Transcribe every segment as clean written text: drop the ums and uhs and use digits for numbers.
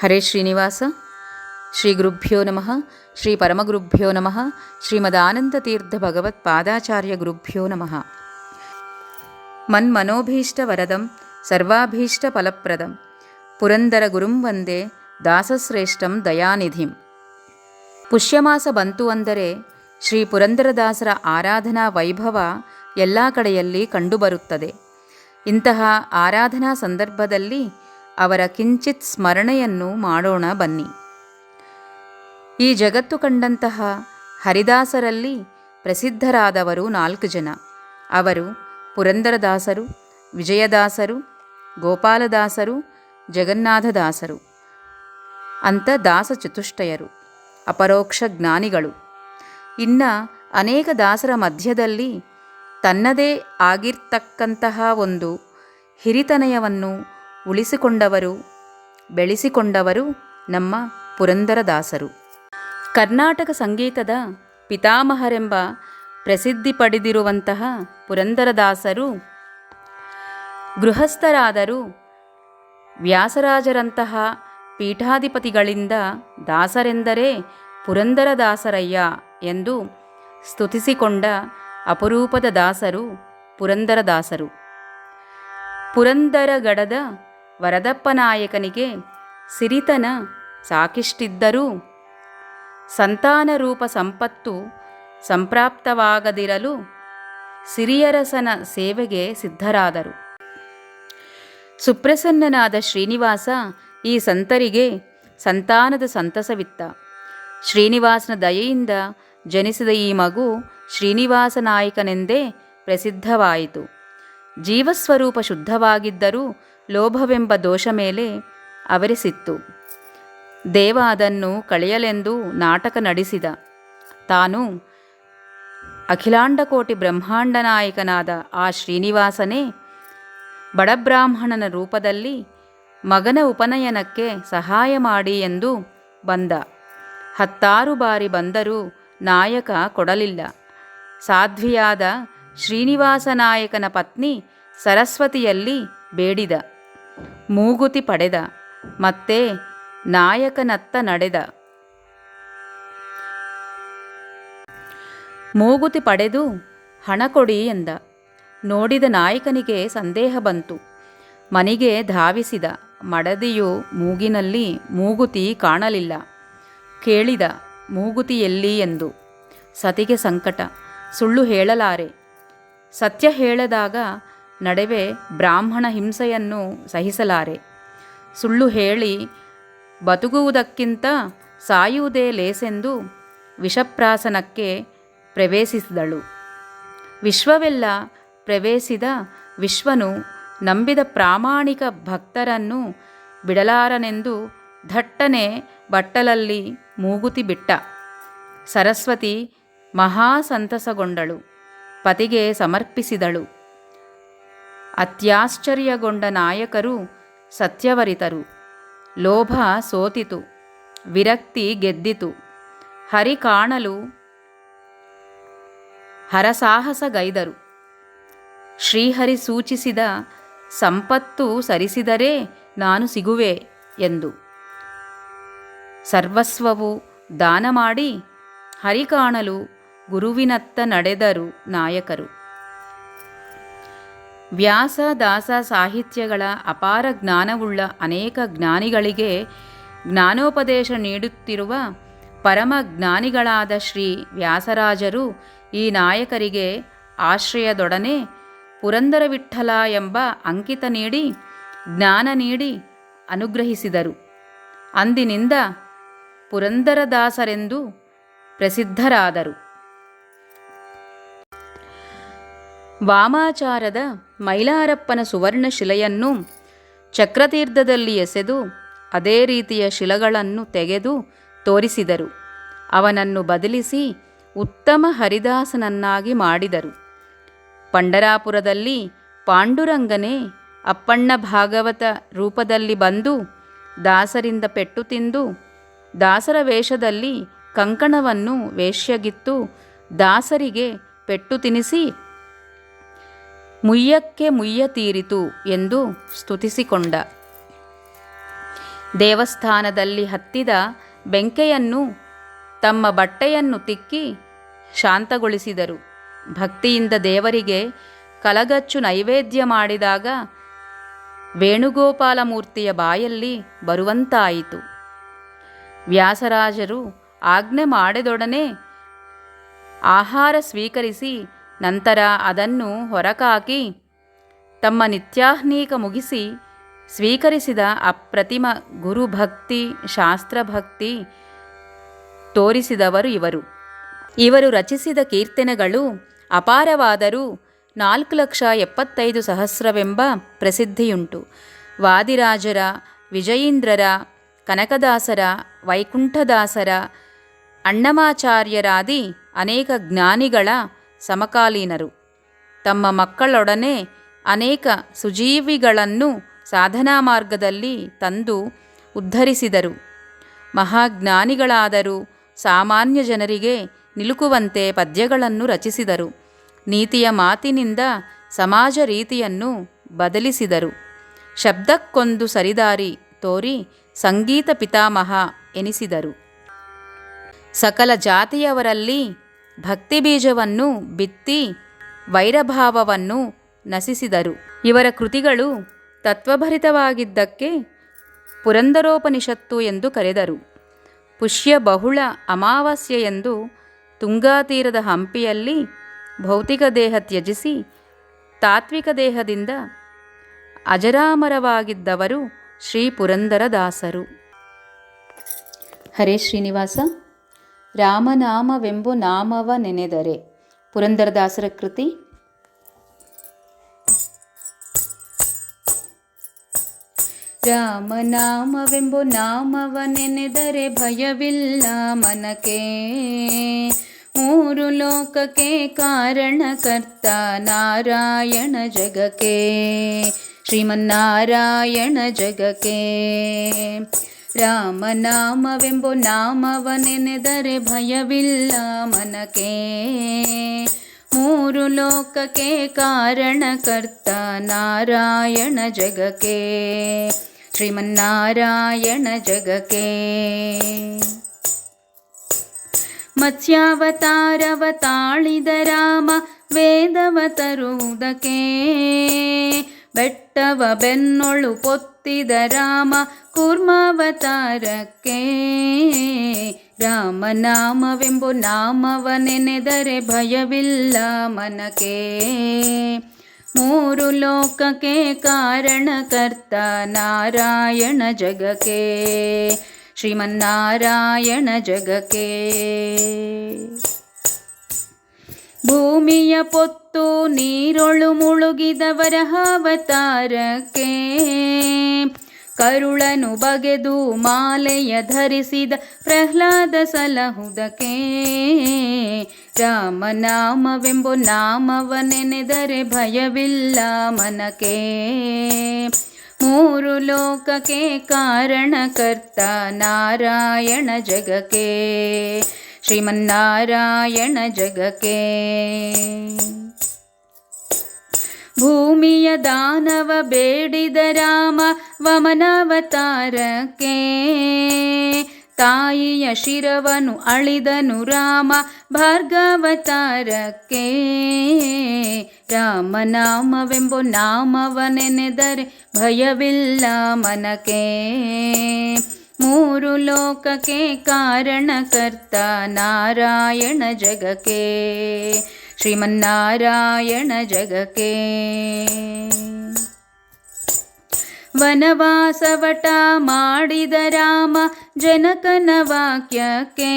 ಹರೇ ಶ್ರೀನಿವಾಸ. ಶ್ರೀ ಗುರುಭ್ಯೋ ನಮಃ. ಶ್ರೀ ಪರಮಗುರುಭ್ಯೋ ನಮಃ. ಶ್ರೀಮದಾನಂದತೀರ್ಥ ಭಗವತ್ಪಾದಾಚಾರ್ಯ ಗುರುಭ್ಯೋ ನಮಃ. ಮನ್ಮನೋಭೀಷ್ಟವರದಂ ಸರ್ವಾಭೀಷ್ಟ ಫಲಪ್ರದಂ ಪುರಂದರ ಗುರುಂ ವಂದೇ ದಾಸಶ್ರೇಷ್ಠಂ ದಯಾನಿಧಿಂ. ಪುಷ್ಯಮಾಸ ಬಂತು ಅಂದರೆ ಶ್ರೀ ಪುರಂದರದಾಸರ ಆರಾಧನಾ ವೈಭವ ಎಲ್ಲ ಕಡೆಯಲ್ಲಿ ಕಂಡುಬರುತ್ತದೆ. ಇಂತಹ ಆರಾಧನಾ ಸಂದರ್ಭದಲ್ಲಿ ಅವರ ಕಿಂಚಿತ್ ಸ್ಮರಣೆಯನ್ನು ಮಾಡೋಣ ಬನ್ನಿ. ಈ ಜಗತ್ತು ಕಂಡಂತಹ ಹರಿದಾಸರಲ್ಲಿ ಪ್ರಸಿದ್ಧರಾದವರು 4 ಜನ. ಅವರು ಪುರಂದರದಾಸರು, ವಿಜಯದಾಸರು, ಗೋಪಾಲದಾಸರು, ಜಗನ್ನಾಥದಾಸರು ಅಂತ ದಾಸ ಚತುಷ್ಟಯರು, ಅಪರೋಕ್ಷ ಜ್ಞಾನಿಗಳು. ಇನ್ನು ಅನೇಕ ದಾಸರ ಮಧ್ಯದಲ್ಲಿ ತನ್ನದೇ ಆಗಿರ್ತಕ್ಕಂತಹ ಒಂದು ಹಿರಿತನಯವನ್ನು ಉಳಿಸಿಕೊಂಡವರು, ಬೆಳೆಸಿಕೊಂಡವರು ನಮ್ಮ ಪುರಂದರದಾಸರು. ಕರ್ನಾಟಕ ಸಂಗೀತದ ಪಿತಾಮಹರೆಂಬ ಪ್ರಸಿದ್ಧಿ ಪಡೆದಿರುವಂತಹ ಪುರಂದರದಾಸರು ಗೃಹಸ್ಥರಾದರೂ ವ್ಯಾಸರಾಜರಂತಹ ಪೀಠಾಧಿಪತಿಗಳಿಂದ ದಾಸರೆಂದರೆ ಪುರಂದರದಾಸರಯ್ಯ ಎಂದು ಸ್ತುತಿಸಿಕೊಂಡ ಅಪರೂಪದ ದಾಸರು ಪುರಂದರದಾಸರು. ಪುರಂದರಗಡದ ವರದಪ್ಪನಾಯಕನಿಗೆ ಸಿರಿತನ ಸಾಕಿಷ್ಟಿದ್ದರೂ ಸಂತಾನರೂಪ ಸಂಪತ್ತು ಸಂಪ್ರಾಪ್ತವಾಗದಿರಲು ಸಿರಿಯರಸನ ಸೇವೆಗೆ ಸಿದ್ಧರಾದರು. ಸುಪ್ರಸನ್ನನಾದ ಶ್ರೀನಿವಾಸ ಈ ಸಂತರಿಗೆ ಸಂತಾನದ ಸಂತಸವಿತ್ತ. ಶ್ರೀನಿವಾಸನ ದಯೆಯಿಂದ ಜನಿಸಿದ ಈ ಮಗು ಶ್ರೀನಿವಾಸ ನಾಯಕನೆಂದೇ ಪ್ರಸಿದ್ಧವಾಯಿತು. ಜೀವಸ್ವರೂಪ ಶುದ್ಧವಾಗಿದ್ದರೂ ಲೋಭವೆಂಬ ದೋಷ ಮೇಲೆ ಅವರಿಸಿತ್ತು. ದೇವ ಅದನ್ನು ಕಳೆಯಲೆಂದು ನಾಟಕ ನಡೆಸಿದ. ತಾನು ಅಖಿಲಾಂಡಕೋಟಿ ಬ್ರಹ್ಮಾಂಡ ನಾಯಕನಾದ ಆ ಶ್ರೀನಿವಾಸನೇ ಬಡಬ್ರಾಹ್ಮಣನ ರೂಪದಲ್ಲಿ ಮಗನ ಉಪನಯನಕ್ಕೆ ಸಹಾಯ ಮಾಡಿ ಎಂದು ಬಂದ. 10 ಬಾರಿ ಬಂದರೂ ನಾಯಕ ಕೊಡಲಿಲ್ಲ. ಸಾಧ್ವಿಯಾದ ಶ್ರೀನಿವಾಸ ನಾಯಕನ ಪತ್ನಿ ಸರಸ್ವತಿಯಲ್ಲಿ ಬೇಡಿದ. ಮೂಗುತಿ ಪಡೆದ. ಮತ್ತೆ ನಾಯಕನತ್ತ ನಡೆದ. ಮೂಗುತಿ ಪಡೆದು ಹಣ ಕೊಡಿ ಎಂದ. ನೋಡಿದ ನಾಯಕನಿಗೆ ಸಂದೇಹ ಬಂತು. ಮನೆಗೆ ಧಾವಿಸಿದ. ಮಡದಿಯು ಮೂಗಿನಲ್ಲಿ ಮೂಗುತಿ ಕಾಣಲಿಲ್ಲ. ಕೇಳಿದ, ಮೂಗುತಿ ಎಲ್ಲಿ ಎಂದು. ಸತಿಗೆ ಸಂಕಟ. ಸುಳ್ಳು ಹೇಳಲಾರೆ. ಸತ್ಯ ಹೇಳದಾಗ ನಡುವೆ ಬ್ರಾಹ್ಮಣ ಹಿಂಸೆಯನ್ನು ಸಹಿಸಲಾರೆ. ಸುಳ್ಳು ಹೇಳಿ ಬದುಕುವುದಕ್ಕಿಂತ ಸಾಯುವುದೇ ಲೇಸೆಂದು ವಿಷಪ್ರಾಸನಕ್ಕೆ ಪ್ರವೇಶಿಸಿದಳು. ವಿಶ್ವವೆಲ್ಲ ಪ್ರವೇಶಿಸಿದ ವಿಶ್ವನು ನಂಬಿದ ಪ್ರಾಮಾಣಿಕ ಭಕ್ತರನ್ನು ಬಿಡಲಾರನೆಂದು ದಟ್ಟನೆ ಬಟ್ಟಲಲ್ಲಿ ಮೂಗುತಿ ಬಿಟ್ಟ. ಸರಸ್ವತಿ ಮಹಾ ಸಂತಸಗೊಂಡಳು. ಪತಿಗೆ ಸಮರ್ಪಿಸಿದಳು. ಅತ್ಯಾಶ್ಚರ್ಯಗೊಂಡ ನಾಯಕರು ಸತ್ಯವರಿತರು. ಲೋಭ ಸೋತಿತು. ವಿರಕ್ತಿ ಗೆದ್ದಿತು. ಹರಿ ಕಾಣಲು ಹರಸಾಹಸಗೈದರು. ಶ್ರೀಹರಿ ಸೂಚಿಸಿದ ಸಂಪತ್ತು ಸರಿಸಿದರೆ ನಾನು ಸಿಗುವೆ ಎಂದು ಸರ್ವಸ್ವವು ದಾನ ಮಾಡಿ ಹರಿ ಕಾಣಲು ಗುರುವಿನತ್ತ ನಡೆದರು ನಾಯಕರು. ವ್ಯಾಸ ದಾಸ ಸಾಹಿತ್ಯಗಳ ಅಪಾರ ಜ್ಞಾನವುಳ್ಳ ಅನೇಕ ಜ್ಞಾನಿಗಳಿಗೆ ಜ್ಞಾನೋಪದೇಶ ನೀಡುತ್ತಿರುವ ಪರಮ ಜ್ಞಾನಿಗಳಾದ ಶ್ರೀ ವ್ಯಾಸರಾಜರು ಈ ನಾಯಕರಿಗೆ ಆಶ್ರಯದೊಡನೆ ಪುರಂದರ ವಿಠ್ಠಲ ಎಂಬ ಅಂಕಿತ ನೀಡಿ ಜ್ಞಾನ ನೀಡಿ ಅನುಗ್ರಹಿಸಿದರು. ಅಂದಿನಿಂದ ಪುರಂದರದಾಸರೆಂದು ಪ್ರಸಿದ್ಧರಾದರು. ವಾಮಾಚಾರದ ಮೈಲಾರಪ್ಪನ ಸುವರ್ಣ ಶಿಲೆಯನ್ನು ಚಕ್ರತೀರ್ಥದಲ್ಲಿ ಎಸೆದು ಅದೇ ರೀತಿಯ ಶಿಲೆಗಳನ್ನು ತೆಗೆದು ತೋರಿಸಿದರು. ಅವನನ್ನು ಬದಲಿಸಿ ಉತ್ತಮ ಹರಿದಾಸನನ್ನಾಗಿ ಮಾಡಿದರು. ಪಂಡರಾಪುರದಲ್ಲಿ ಪಾಂಡುರಂಗನೇ ಅಪ್ಪಣ್ಣ ಭಾಗವತ ರೂಪದಲ್ಲಿ ಬಂದು ದಾಸರಿಂದ ಪೆಟ್ಟು ತಿಂದು ದಾಸರ ವೇಷದಲ್ಲಿ ಕಂಕಣವನ್ನು ವೇಶ್ಯಗಿತ್ತು ದಾಸರಿಗೆ ಪೆಟ್ಟು ತಿನಿಸಿ ಮುಯ್ಯಕ್ಕೆ ಮುಯ್ಯ ತೀರಿತು ಎಂದು ಸ್ತುತಿಸಿಕೊಂಡ. ದೇವಸ್ಥಾನದಲ್ಲಿ ಹತ್ತಿದ ಬೆಂಕೆಯನ್ನು ತಮ್ಮ ಬಟ್ಟೆಯನ್ನು ತಿಕ್ಕಿ ಶಾಂತಗೊಳಿಸಿದರು. ಭಕ್ತಿಯಿಂದ ದೇವರಿಗೆ ಕಲಗಚ್ಚು ನೈವೇದ್ಯ ಮಾಡಿದಾಗ ವೇಣುಗೋಪಾಲಮೂರ್ತಿಯ ಬಾಯಲ್ಲಿ ಬರುವಂತಾಯಿತು. ವ್ಯಾಸರಾಜರು ಆಜ್ಞೆ ಮಾಡಿದೊಡನೆ ಆಹಾರ ಸ್ವೀಕರಿಸಿ ನಂತರ ಅದನ್ನು ಹೊರಕಾಕಿ ತಮ್ಮ ನಿತ್ಯಾಹ್ನೀಕ ಮುಗಿಸಿ ಸ್ವೀಕರಿಸಿದ ಅಪ್ರತಿಮ ಗುರುಭಕ್ತಿ ಶಾಸ್ತ್ರಭಕ್ತಿ ತೋರಿಸಿದವರು ಇವರು ರಚಿಸಿದ ಕೀರ್ತನೆಗಳು ಅಪಾರವಾದರೂ 4,75,000 ಪ್ರಸಿದ್ಧಿಯುಂಟು. ವಾದಿರಾಜರ, ವಿಜಯೀಂದ್ರರ, ಕನಕದಾಸರ, ವೈಕುಂಠದಾಸರ, ಅಣ್ಣಮಾಚಾರ್ಯರಾದಿ ಅನೇಕ ಜ್ಞಾನಿಗಳ ಸಮಕಾಲೀನರು. ತಮ್ಮ ಮಕ್ಕಳೊಡನೆ ಅನೇಕ ಸುಜೀವಿಗಳನ್ನು ಸಾಧನಾ ಮಾರ್ಗದಲ್ಲಿ ತಂದು ಉದ್ಧರಿಸಿದರು. ಮಹಾಜ್ಞಾನಿಗಳಾದರೂ ಸಾಮಾನ್ಯ ಜನರಿಗೆ ನಿಲುಕುವಂತೆ ಪದ್ಯಗಳನ್ನು ರಚಿಸಿದರು. ನೀತಿಯ ಮಾತಿನಿಂದ ಸಮಾಜ ರೀತಿಯನ್ನು ಬದಲಿಸಿದರು. ಶಬ್ದಕ್ಕೊಂದು ಸರಿದಾರಿ ತೋರಿ ಸಂಗೀತ ಪಿತಾಮಹ ಎನಿಸಿದರು. ಸಕಲ ಜಾತಿಯವರಲ್ಲಿ ಭಕ್ತಿ ಬೀಜವನ್ನು ಬಿತ್ತಿ ವೈರಭಾವವನ್ನು ನಸಿಸಿದರು. ಇವರ ಕೃತಿಗಳು ತತ್ವಭರಿತವಾಗಿದ್ದಕ್ಕೆ ಪುರಂದರೋಪನಿಷತ್ತು ಎಂದು ಕರೆದರು. ಪುಷ್ಯ ಬಹುಳ ಅಮಾವಾಸ್ಯೆಯೆಂದು ತುಂಗಾತೀರದ ಹಂಪಿಯಲ್ಲಿ ಭೌತಿಕ ದೇಹ ತ್ಯಜಿಸಿ ತಾತ್ವಿಕ ದೇಹದಿಂದ ಅಜರಾಮರವಾಗಿದ್ದವರು ಶ್ರೀ ಪುರಂದರದಾಸರು. ಹರೇ ಶ್ರೀನಿವಾಸ. ರಾಮನಾಮವೆಂಬು ನಾಮವ ನೆನೆದರೆ ಪುರಂದರದಾಸರ ಕೃತಿ. ರಾಮನಾಮವೆಂಬು ನಾಮವ ನೆನೆದರೆ ಭಯವಿಲ್ಲ ಮನಕ್ಕೆ, ಮೂರು ಲೋಕಕ್ಕೆ ಕಾರಣಕರ್ತ ನಾರಾಯಣ ಜಗಕ್ಕೆ, ಶ್ರೀಮನ್ನಾರಾಯಣ ಜಗಕ್ಕೆ. ರಾಮನಾಮವೆಂಬು ನಾಮವ ನೆನೆದರೆ ಭಯವಿಲ್ಲ ಮನಕ್ಕೆ, ಮೂರು ಲೋಕಕ್ಕೆ ಕಾರಣಕರ್ತ ನಾರಾಯಣ ಜಗಕ್ಕೆ, ಶ್ರೀಮನ್ನಾರಾಯಣ ಜಗಕ್ಕೆ. ಮತ್ಸ್ಯಾವತಾರವ ತಾಳಿದ ರಾಮ ವೇದವ ತರುವುದಕ್ಕೆ, ಬೆಟ್ಟವ ಬೆನ್ನೊಳು ಪೊತ್ತಿದ ರಾಮ ಕೂರ್ಮಾವತಾರಕ್ಕೆ. ರಾಮನಾಮವೆಂಬು ನಾಮವ ನೆನೆದರೆ ಭಯವಿಲ್ಲ ಮನಕ್ಕೆ, ಮೂರು ಲೋಕಕ್ಕೆ ಕಾರಣಕರ್ತ ನಾರಾಯಣ ಜಗಕ್ಕೆ, ಶ್ರೀಮನ್ನಾರಾಯಣ ಜಗಕ್ಕೆ. ಭೂಮಿಯ ಪೊತ್ತು ನೀರೊಳು ಮುಳುಗಿದ ವರಹಾವತಾರಕ್ಕೆ, ಕರುಳನು ಬಗೆದು ಮಾಲೆಯ ಧರಿಸಿದ ಪ್ರಹ್ಲಾದ ಸಲಹುದಕ್ಕೆ. ರಾಮನಾಮವೆಂಬು ನಾಮವ ನೆನೆದರೆ ಭಯವಿಲ್ಲ ಮನಕ್ಕೆ, ಮೂರು ಲೋಕಕ್ಕೆ ಕಾರಣಕರ್ತ ನಾರಾಯಣ ಜಗಕ್ಕೆ, ಶ್ರೀಮನ್ನಾರಾಯಣ ಜಗಕ್ಕೆ. ಭೂಮಿಯ ದಾನವ ಬೇಡಿದ ರಾಮ ವಮನಾವತಾರಕ್ಕೆ, ತಾಯಿಯ ಶಿರವನು ಅಳಿದನು ರಾಮ ಭಾರ್ಗವತಾರಕ್ಕೆ. ರಾಮನಾಮವೆಂಬು ನಾಮವ ನೆನೆದರೆ ಭಯವಿಲ್ಲ ಮನಕ್ಕೆ, ಮೂರು ಲೋಕಕ್ಕೆ ಕಾರಣಕರ್ತ ನಾರಾಯಣ ಜಗಕ್ಕೆ, ಶ್ರೀಮನ್ನಾರಾಯಣ ಜಗಕ್ಕೆ. ವನವಾಸವಟ ಮಾಡಿದ ರಾಮ ಜನಕನ ವಾಕ್ಯಕ್ಕೆ,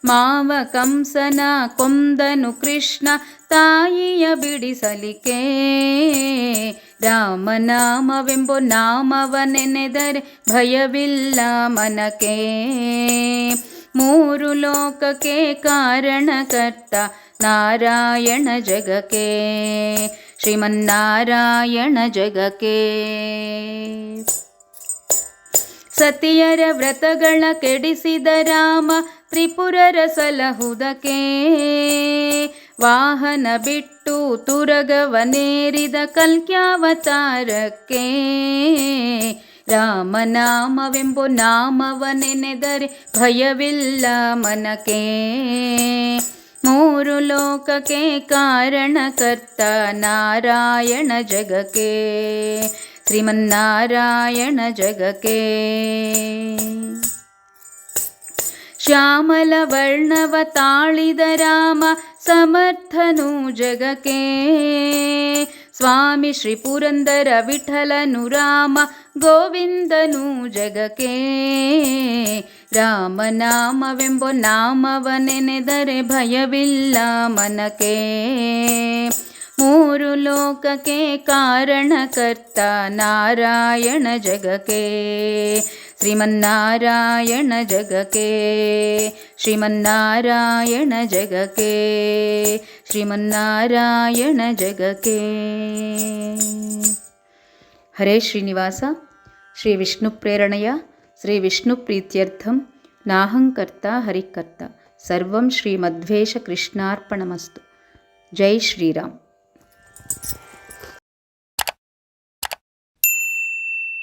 ಮಾವ ಕಂಸನ ಕೊಂದನು ಕೃಷ್ಣ ತಾಯಿಯ ಬಿಡಿಸಲಿಕ್ಕೆ. ರಾಮನಾಮವೆಂಬು ನಾಮವ ನೆನೆದರೆ ಭಯವಿಲ್ಲ ಮನಕ್ಕೆ, ಮೂರು ಲೋಕಕ್ಕೆ ಕಾರಣಕರ್ತ ನಾರಾಯಣ ಜಗಕ್ಕೆ, ಶ್ರೀಮನ್ನಾರಾಯಣ ಜಗಕ್ಕೆ. ಸತಿಯರ ವ್ರತಗಳ ಕೆಡಿಸಿದ ರಾಮ ತ್ರಿಪುರರ ಸಲಹುದಕ್ಕೆ, ವಾಹನ ಬಿಟ್ಟು ತುರಗವನೇರಿದ ಕಲ್ಕ್ಯಾವತಾರಕ್ಕೆ. ರಾಮನಾಮವೆಂಬೋ ನಾಮವನೆನೆದರೆ ಭಯವಿಲ್ಲ ಮನಕ್ಕೆ. ಮೂರು ಲೋಕಕ್ಕೆ ಕಾರಣಕರ್ತ ನಾರಾಯಣ ಜಗಕ್ಕೆ, ಶ್ರೀಮನ್ನಾರಾಯಣ ಜಗಕ್ಕೆ. ಶ್ಯಾಮಲ ವರ್ಣವ ತಾಳಿದ ರಾಮ ಸಮರ್ಥನು ಜಗಕ್ಕೆ, ಸ್ವಾಮಿ ಶ್ರೀ ಪುರಂದರ ವಿಠಲನು ರಾಮ ಗೋವಿಂದನು ಜಗಕ್ಕೆ. ರಾಮನಾಮವೆಂಬೋ ನಾಮವನೆನೆದರೆ ಭಯವಿಲ್ಲ ಮನಕ್ಕೆ. ಮೂರು ಲೋಕಕ್ಕೆ ಕಾರಣಕರ್ತ ನಾರಾಯಣ ಜಗಕ್ಕೆ, ಶ್ರೀಮನ್ನಾರಾಯಣ ಜಗಕ್ಕೆ, ಶ್ರೀಮನ್ನಾರಾಯಣ ಜಗಕ್ಕೆ, ಶ್ರೀಮನ್ನಾರಾಯಣ ಜಗಕ್ಕೆ. ಹರೇ ಶ್ರೀನಿವಾಸ. ಶ್ರೀ ವಿಷ್ಣು ಪ್ರೇರಣೆಯ ಶ್ರೀ ವಿಷ್ಣು ಪ್ರೀತ್ಯರ್ಥಂ ನಾಹಂಕರ್ತ ಹರಿಕರ್ತ. ಸರ್ವಂ ಶ್ರೀ ಮಧ್ವೇಶ ಕೃಷ್ಣಾರ್ಪಣಮಸ್ತು. ಜೈ ಶ್ರೀರಾಮ್.